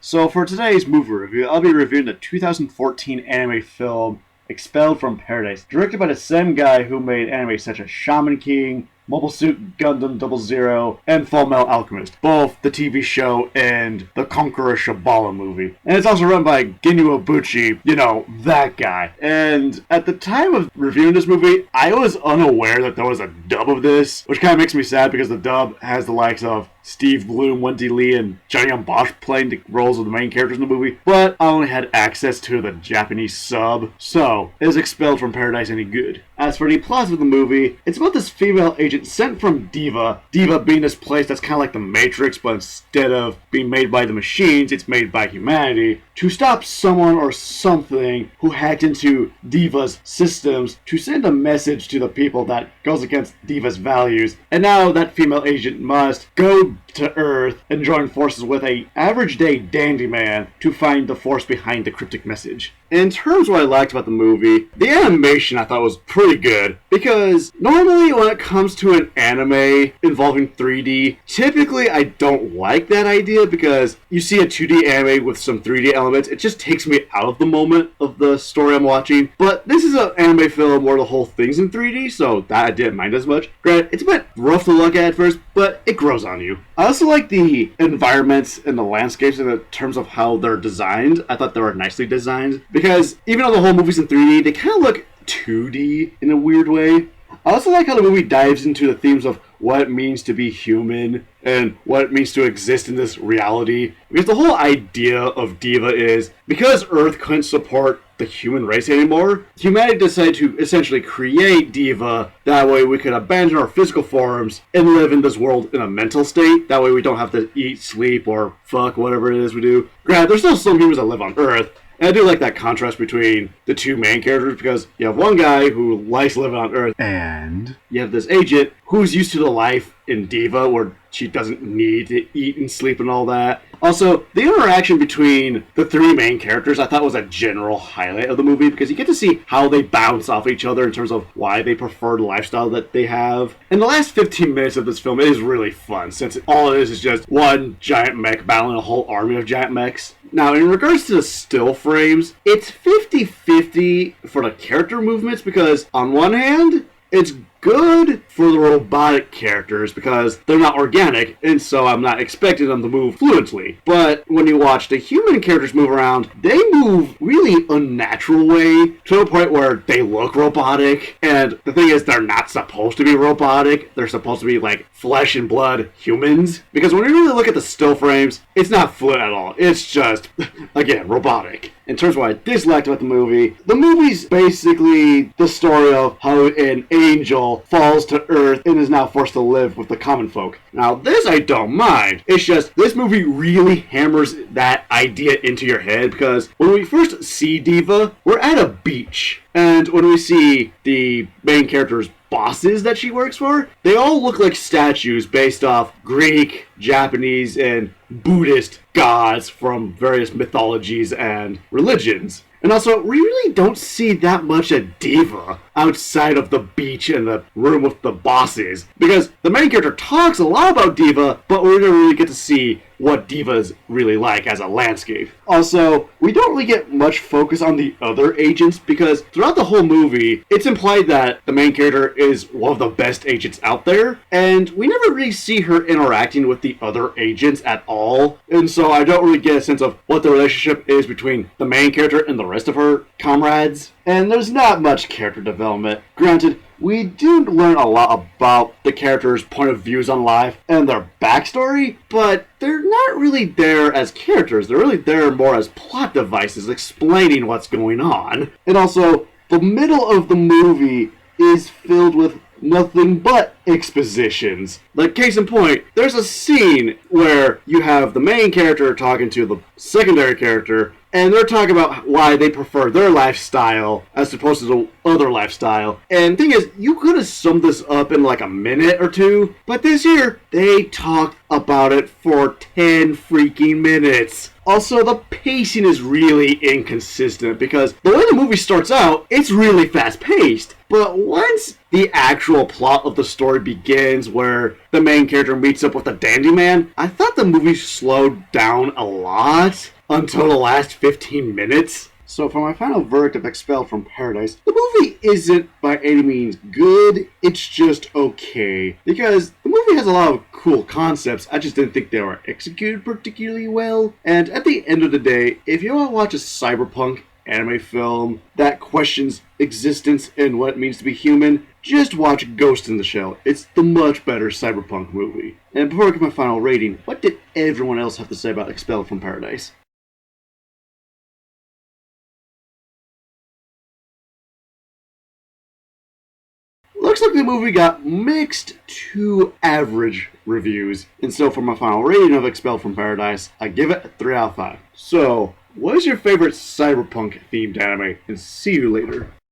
So for today's movie review, I'll be reviewing the 2014 anime film Expelled from Paradise, directed by the same guy who made anime such as Shaman King, Mobile Suit Gundam 00, and Fullmetal Alchemist, both the TV show and the Conqueror Shibata movie. And it's also run by Ginyu Obuchi, that guy. And at the time of reviewing this movie, I was unaware that there was a dub of this, which kind of makes me sad because the dub has the likes of Steve Bloom, Wendy Lee, and Johnny Bosch playing the roles of the main characters in the movie, but I only had access to the Japanese sub. So, is Expelled from Paradise any good? As for the plot of the movie, it's about this female agent sent from DEVA, DEVA being this place that's kind of like the Matrix, but instead of being made by the machines, it's made by humanity, to stop someone or something who hacked into DEVA's systems to send a message to the people that goes against DEVA's values. And now that female agent must go to Earth and join forces with a average day dandy man to find the force behind the cryptic message. In terms of what I liked about the movie, the animation I thought was pretty good, because normally when it comes to an anime involving 3D, typically I don't like that idea because you see a 2D anime with some 3D elements, it just takes me out of the moment of the story I'm watching. But this is an anime film where the whole thing's in 3D, so that I didn't mind as much. Granted, it's a bit rough to look at first, but it grows on you. I also like the environments and the landscapes in terms of how they're designed. I thought they were nicely designed, because even though the whole movie's in 3D, they kind of look 2D in a weird way. I also like how the movie dives into the themes of what it means to be human and what it means to exist in this reality. Because the whole idea of DEVA is, because Earth couldn't support the human race anymore, humanity decided to essentially create DEVA. That way we could abandon our physical forms and live in this world in a mental state. That way we don't have to eat, sleep, or fuck, whatever it is we do. Granted, there's still some humans that live on Earth. And I do like that contrast between the two main characters, because you have one guy who likes living on Earth, and you have this agent who's used to the life in DEVA where she doesn't need to eat and sleep and all that. Also, the interaction between the three main characters I thought was a general highlight of the movie, because you get to see how they bounce off each other in terms of why they prefer the lifestyle that they have. And the last 15 minutes of this film is really fun, since all it is just one giant mech battling a whole army of giant mechs. Now, in regards to the still frames, it's 50-50 for the character movements, because on one hand, it's good for the robotic characters because they're not organic, and so I'm not expecting them to move fluently. But when you watch the human characters move around, they move really unnatural way, to a point where they look robotic. And the thing is, they're not supposed to be robotic. They're supposed to be like flesh and blood humans. Because when you really look at the still frames, it's not fluid at all. It's just, again, robotic. In terms of what I disliked about the movie's basically the story of how an angel falls to Earth and is now forced to live with the common folk. Now, this I don't mind. It's just, this movie really hammers that idea into your head, because when we first see DEVA, we're at a beach. And when we see the main character's bosses that she works for, they all look like statues based off Greek, Japanese, and Buddhist gods from various mythologies and religions. And also, we really don't see that much of DEVA outside of the beach and the room with the bosses. Because the main character talks a lot about DEVA, but we don't really get to see what DEVA is really like as a landscape. Also, we don't really get much focus on the other agents, because throughout the whole movie, it's implied that the main character is one of the best agents out there, and we never really see her interacting with the other agents at all. And so I don't really get a sense of what the relationship is between the main character and the rest of her comrades. And there's not much character development. Granted, we do learn a lot about the characters' point of views on life and their backstory, but they're not really there as characters. They're really there more as plot devices explaining what's going on. And also, the middle of the movie is filled with nothing but expositions. Like, case in point, there's a scene where you have the main character talking to the secondary character, and they're talking about why they prefer their lifestyle as opposed to the other lifestyle. And the thing is, you could have summed this up in like a minute or two, but this year, they talked about it for 10 freaking minutes. Also, the pacing is really inconsistent, because the way the movie starts out, it's really fast-paced. But once the actual plot of the story begins, where the main character meets up with the dandy man, I thought the movie slowed down a lot. until the last 15 minutes. So for my final verdict of Expelled from Paradise, the movie isn't by any means good, it's just okay. Because the movie has a lot of cool concepts, I just didn't think they were executed particularly well. And at the end of the day, if you want to watch a cyberpunk anime film that questions existence and what it means to be human, just watch Ghost in the Shell. It's the much better cyberpunk movie. And before I give my final rating, what did everyone else have to say about Expelled from Paradise? Looks like the movie got mixed to average reviews. And so for my final rating of Expelled from Paradise, I give it a 3 out of 5. So, what is your favorite cyberpunk themed anime? And see you later.